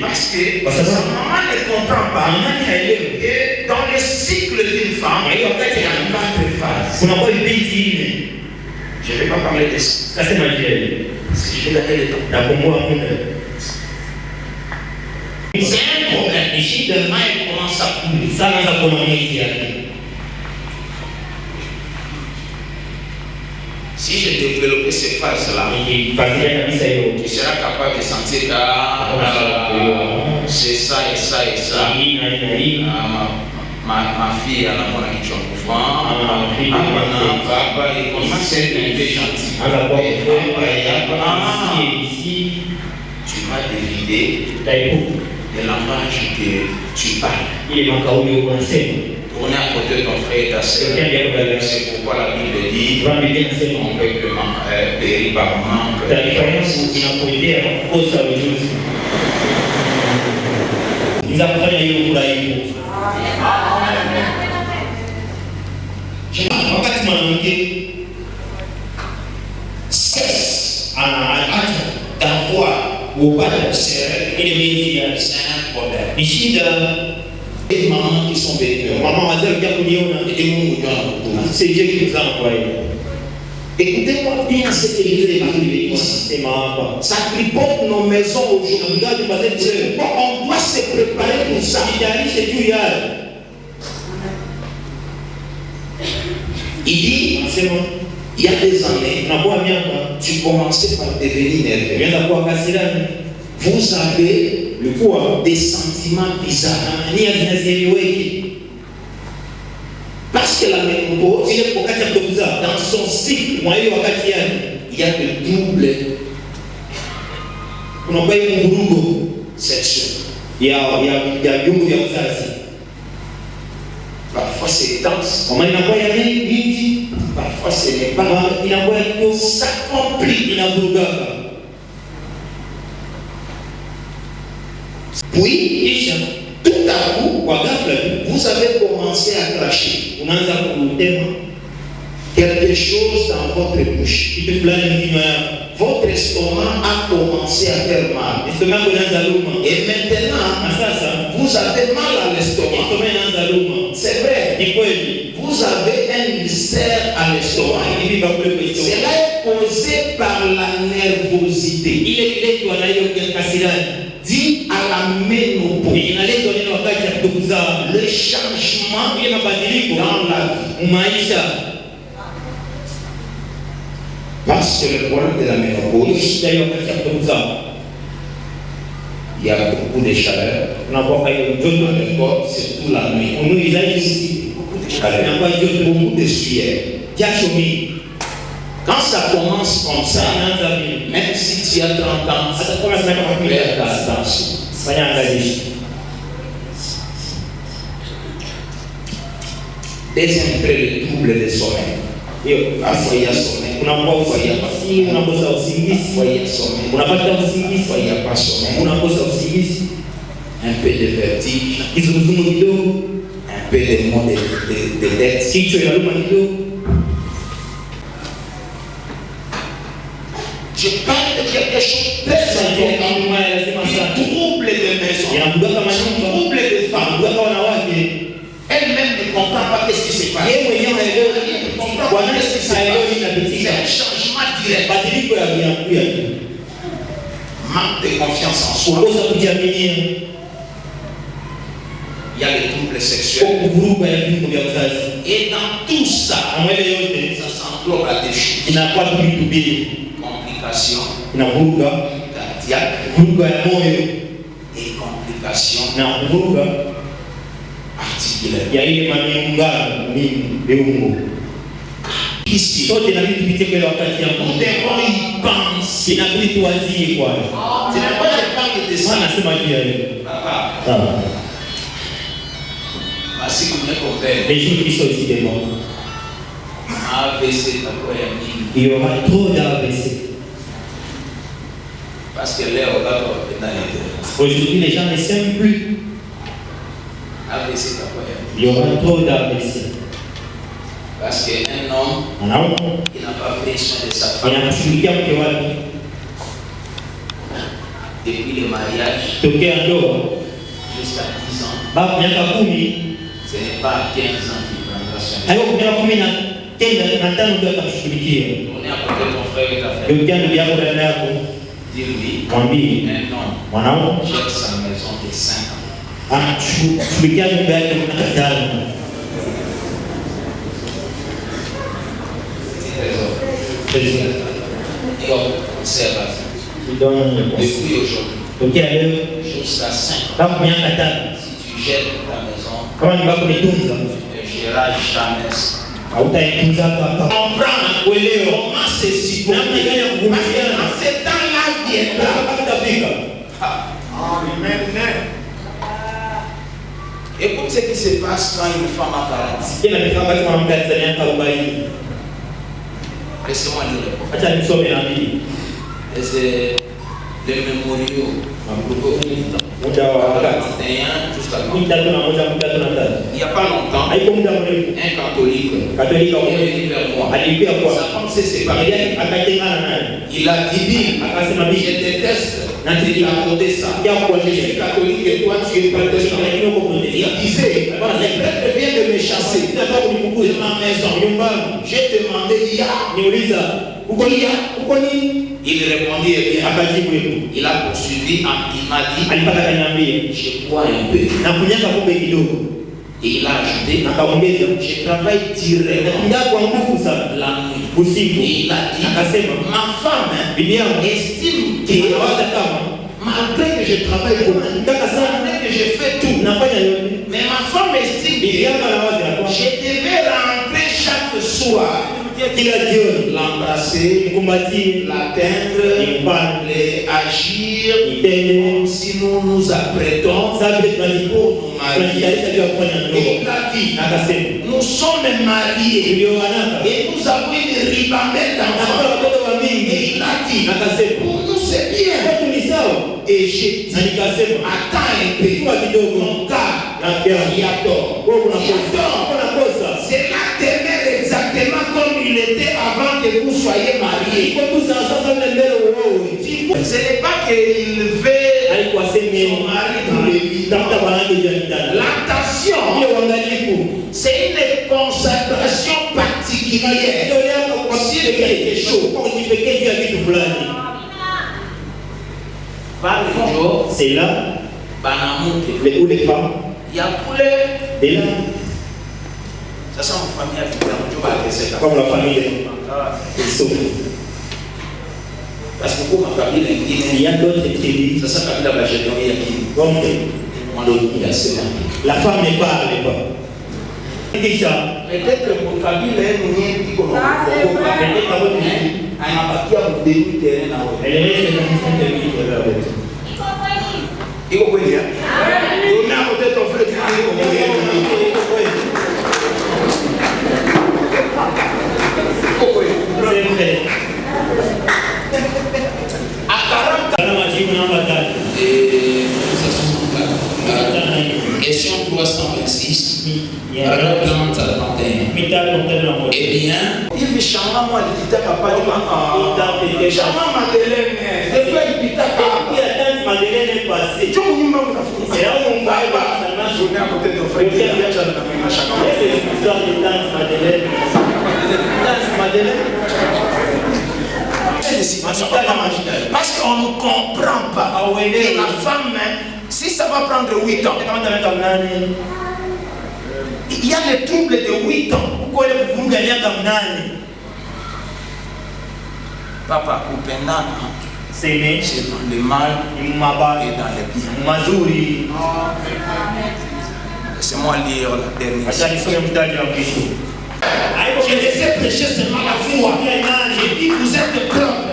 Parce que sa maman ne comprend pas. Et dans le cycle d'une femme, il y a 4 phases. Je ne vais pas parler de ça. Parce que je vais donner le temps. C'est un problème. Demain, elle commence à couler. Si j'ai développé ces phases-là, tu seras capable de sentir que c'est ça et ça et ça. Ma fille, elle a mon action pour papa, il commence à être un peu gentil. Tu vas deviner de langage que tu parles. On est à côté de ton frère et ta soeur. C'est pourquoi la Bible dit on peut périr par manque. Cette c'est un problème. Les mamans qui sont bénies, c'est Dieu qui nous a envoyés. Écoutez-moi bien ce que je vais dire. Ça tripote nos maisons aujourd'hui. On doit se préparer pour ça. Il dit, il y a des années, tu commençais par devenir nerveux. Vous avez des sentiments bizarres. Parce que la ménopause, dans son cycle, il y a de double sexuel. Il y a parfois c'est intense. Parfois ce n'est pas. Ça complique. Puis, tout à coup, vous avez commencé à cracher. Quelque chose dans votre bouche. Votre estomac a commencé à faire mal. Et maintenant, vous avez mal à l'estomac. C'est vrai. Vous avez un ulcère à l'estomac. Cela est causé par la nervosité. Dit à la ménopause. Le changement dans la vie. Parce que le problème de la ménopause, il y a beaucoup de chaleur. Le corps, surtout la nuit. Il y a beaucoup de chaleur. Beaucoup de sueur. Quand ça commence comme ça, même si tu as 30 ans, ça commence à faire ta attention. Deuxième trait, le trouble de sommeil. Parfois il y a sommeil. Parfois il n'y a pas sommeil. Parfois il y a sommeil. Parfois il n'y a pas sommeil. Un peu de vertige. Un peu de maux de tête. Je parle de quelque chose de très important. Trouble de maison. Trouble de femme. Elle-même ne comprend pas ce qui se passe. Elle ne comprend pas ce qui se passe. C'est un changement direct. Manque de confiance en soi. Il y a les troubles sexuels. Et dans tout ça, ça s'englobe à des choses. Complications cardiaques et complications articulaires. Ici, nous devons y penser. Tu n'as pas de parler de ça. Voici comme les jours qui sont ici devant. AVC, il y aura trop d'AVC. Parce que l'air aujourd'hui, les gens ne s'aiment plus. AVC, il y aura trop d'AVC. Parce qu'un homme, il n'a pas pris soin de sa femme. Depuis le mariage, jusqu'à 10 ans, ce n'est pas à 15 ans qu'il prendra soin. On est à côté de ton frère et ta frère. Dis-lui, un homme gère sa maison de 5 ans. Et observation. Depuis aujourd'hui, jusqu'à 5 ans, si tu gères ta maison, ne gérera jamais ça. On prend comment c'est si bon. C'est dans la viendra. Écoute ce qui se passe quand une femme a 40 ans. Laissez-moi lire le prophète. les mémoriaux, muda wa wakati 31 jusqu'à il n'y a pas longtemps, un catholique est venu vers moi. Sa femme s'est séparée. Il a dit, je déteste t'accorder ça. Je suis catholique et toi tu es protestant. Il disait, le prêtre vient de me chasser de ma maison. J'ai demandé, il répondit, eh bien, il a poursuivi, il m'a dit, je bois un peu. Et il a ajouté, je travaille directement la nuit. Et il a dit, ma femme estime que malgré que je travaille beaucoup, malgré que je fais tout, mais ma femme estime que je devais rentrer chaque soir, l'embrasser, l'atteindre, agir, si nous nous apprêtons pour nous marier. Et il a dit, nous sommes mariés et nous avons une ribambelle d'enfants. Et il a dit, pour nous c'est bien. Et j'ai dit, attends un peu, mon gars, c'est là demeure exactement comme il était avant que vous soyez mariés. Ce n'est pas qu'il veut son mari pour lui. L'attention, c'est une consacration particulière. C'est quelque chose. Par exemple, c'est là où les femmes, il y a poulet. et là, ça c'est une famille africaine. comme la famille des sauts. Parce que pour ma famille, Il y a d'autres tribus. ça c'est la famille de la La femme ne parle pas. peut-être pour Kabila, elle Question 326, paragraphe 30 à 31. Eh bien, il me chama moi le pita papa de maman. Chama Madeleine. C'est quoi le pita papa? Il a dans Madeleine est passé. Tu m'as dit maman. C'est là où on va la journée à côté de frère. C'est l'histoire de danse Madeleine. Danse Madeleine. Parce qu'on ne comprend pas. Et la femme, si ça va prendre 8 ans, il y a des troubles de 8 ans. Papa, c'est dans le mal et dans le bien. Laissez-moi lire la dernière. Je les ai prêché seulement la foi. J'ai dit vous êtes propres.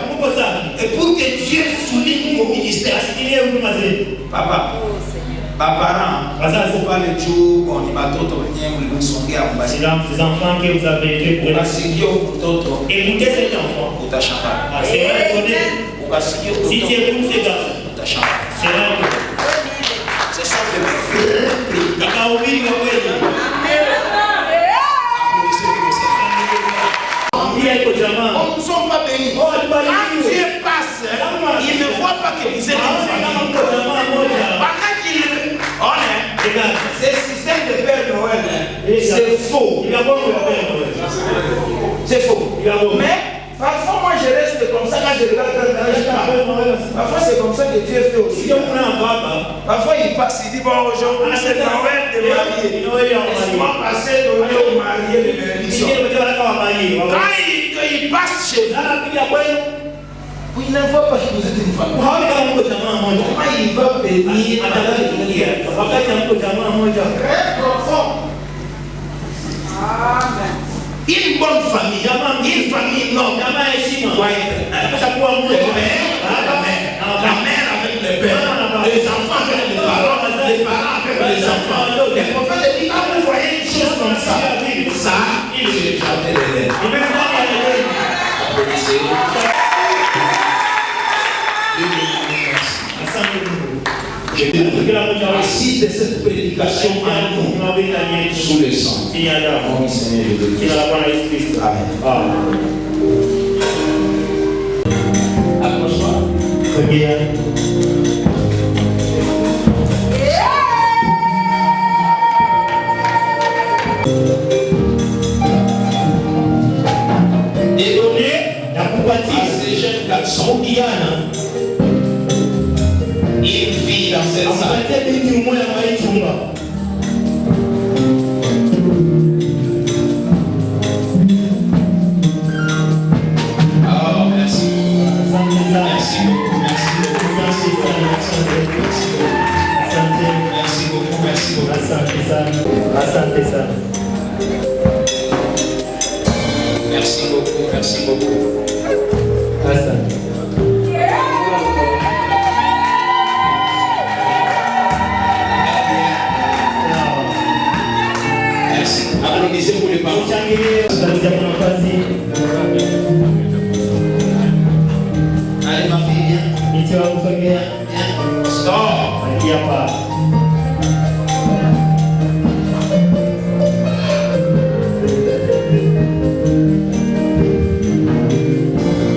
Et pour que Dieu souligne vos ministères. Papa, parents, il ne faut pas le jour qu'on y va tout Ces enfants que vous avez élevés pour écoutez cet enfant. C'est vrai que si tu écoutes ces garçons, c'est vrai que ce sont des vrais prédicateurs. On ne nous sommes pas bénis. Quand Dieu passe, il ne voit pas que vous êtes une famille. Pendant qu'il c'est système de Père Noël, c'est faux. C'est faux. Mais parfois, moi je reste comme ça quand je regarde Père Noël. Parfois, c'est comme ça que Dieu fait aussi. Parfois, il passe, il dit bon, aujourd'hui c'est Noël de marier. Laisse-moi passer Noël au marié de bénédiction. Quand il passe chez vous, il ne voit pas que vous êtes une famille. Comment il va bénir très profond. Une bonne famille, une famille noble, doit être la mère avec le père, les enfants avec les parents avec les enfants. Les prophètes disent quand vous voyez une chose comme ça, il est jamais l'élève. Applaudissez. Je assiste de cette prédication en nous, sous le sang. Mon Seigneur, je te dis. Amen. Approche-toi. Et donner à ces jeunes garçons qui une fille dans cette salle. Oh, merci. Merci beaucoup. Merci beaucoup. Merci beaucoup. Merci beaucoup. Merci beaucoup. Merci. Applaudissez pour les parents. Allez ma fille, viens. Stop. Il n'y a pas.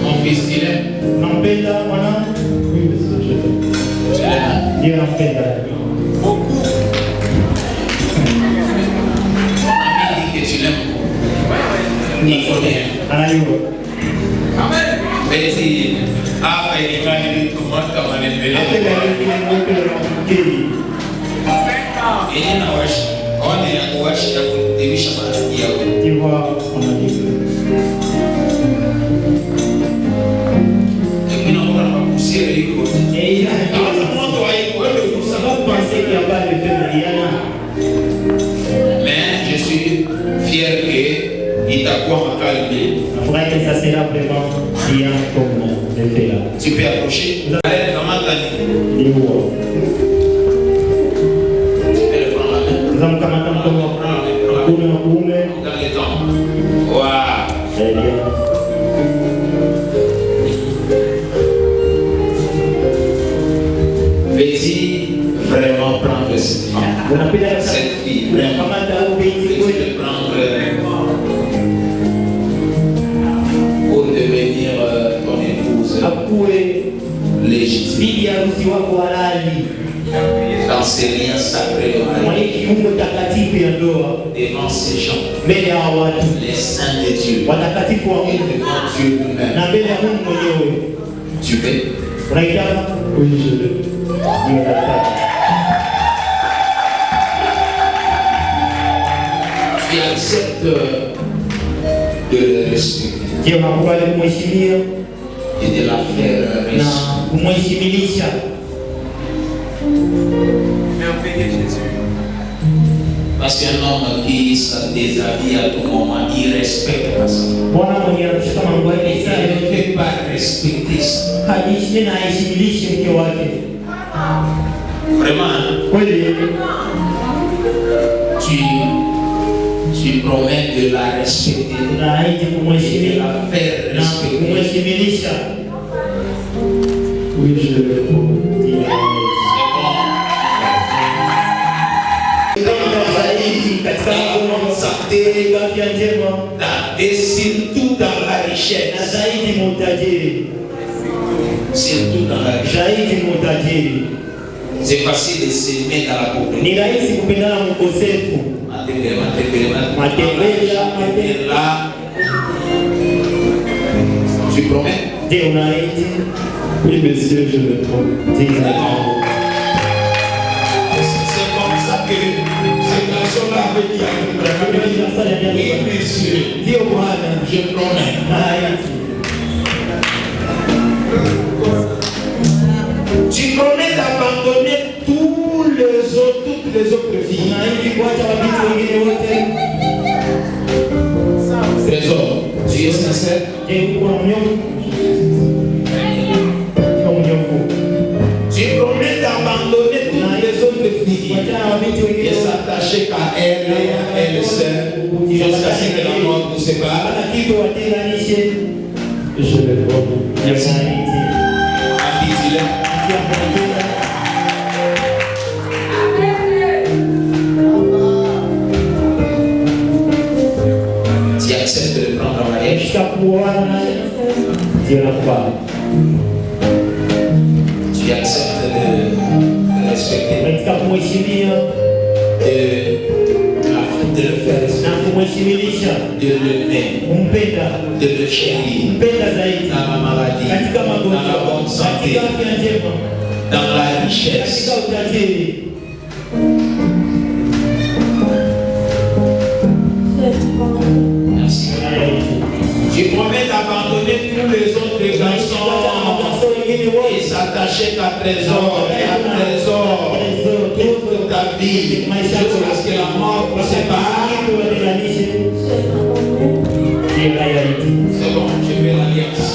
Mon fils, il est. Nampenda, voilà. Oui, monsieur, je t'aime. Tu l'aimes? Nampenda. Beaucoup. Ton ami dit que tu l'aimes. Il connaît. Amen. Mais si, après, il va lui comment on est belé. Il est dans Wash. On est à Wash, il y a des biches à la tu vois, on a dit que. Et puis, on va pas pousser les écoles. Et il a dit que ça va penser qu'il n'y a pas de feu, il y en a. Mais je suis fier qu'il t'a quoi calmé. Il faudrait que ça sera vraiment bien comme le fait là. Tu peux approcher. Allez, comment t'as dit? Il voit. Nous allons commencer comme dans les temps. Waouh. Très bien. Vais-y vraiment prendre cette fille. Vraiment. Vais-y prendre pour devenir ton épouse légitime. Dans ces liens sacrés devant ces gens, les saints de Dieu, et devant Dieu lui-même. Tu veux? Oui, je veux. Tu acceptes de le respecter et de la faire respecter. Parce qu'un homme qui se déshabille à tout moment, il respecte la femme. Et il ne fait pas respecter ça. Vraiment, tu promets de la respecter et de la faire respecter. Oui, je le promets. Et surtout dans la richesse. Surtout dans la richesse. C'est facile de s'aimer dans la pauvreté. Là, tu promets? Oui, monsieur, je le promets. C'est comme ça que ces personnes-là veulent dire. Oui, monsieur, je promets. Tu promets d'abandonner toutes les autres filles. Trésor, tu es sincère? Tu promets d'abandonner toutes les autres filles et s'attacher qu'à elle et à elle seule jusqu'à ce que la mort nous sépare. Je le promets. Merci. Tu acceptes de prendre en mariage. Tu acceptes de respecter de le faire respecter, de l'aimer, de le chérir dans la maladie, dans la bonne santé, dans la richesse. Merci. Tu promets d'abandonner tous les autres garçons et s'attacher qu'à trésor et à trésor toute ta vie jusqu'à ce que la mort vous sépare. C'est bon, tu fais l'alliance.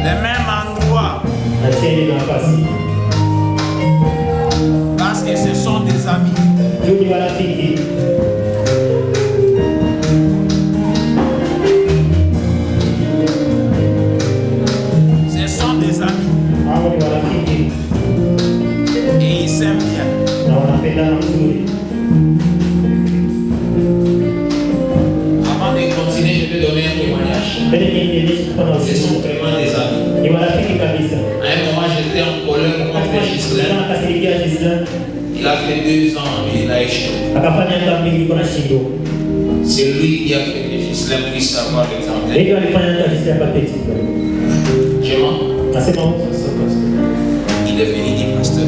Les mêmes endroits. Parce que ce sont des amis. Ce sont des amis. Et ils s'aiment bien. Avant de continuer, je vais donner un témoignage. Ce sont vraiment des amis. À un moment, j'étais en colère contre Gislain. Il a fait 2 ans, il a échoué. C'est lui qui a fait que Gislain puisse avoir l'examen. Je mens. Il est venu dire pasteur.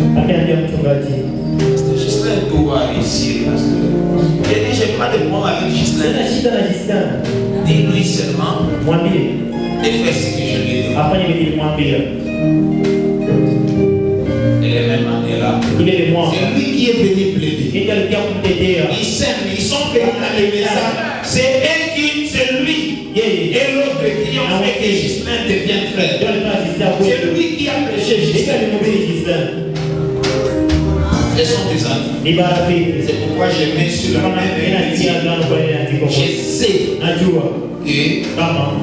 Pasteur Gislain, tout va réussir, pasteur. J'ai dit, j'ai pas de problème avec Gislain. Dis-lui seulement de faire ce que je lui ai dit. Et les mêmes années-là, c'est lui qui est venu plaider. Ils s'aiment, ils sont venus dans les messages. C'est lui et l'autre qui ont fait que Gislain devienne frère. C'est lui qui a prêché Gislain. Ce sont des amis. C'est pourquoi je mets sur la même. Je sais que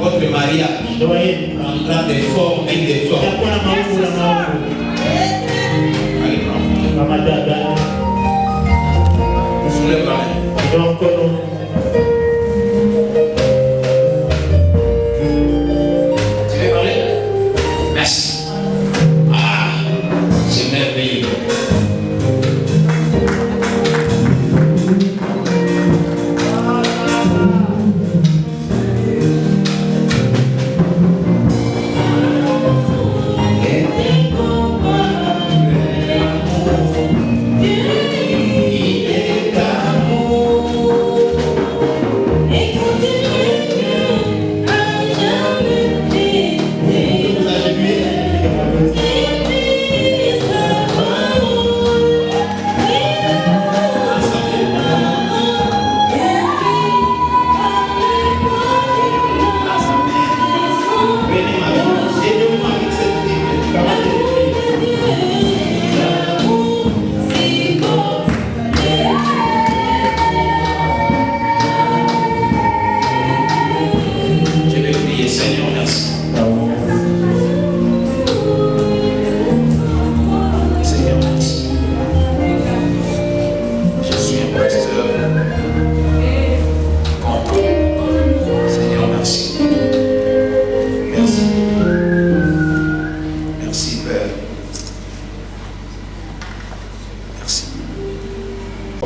votre mariage prendra des formes et des formes. Soulève la main.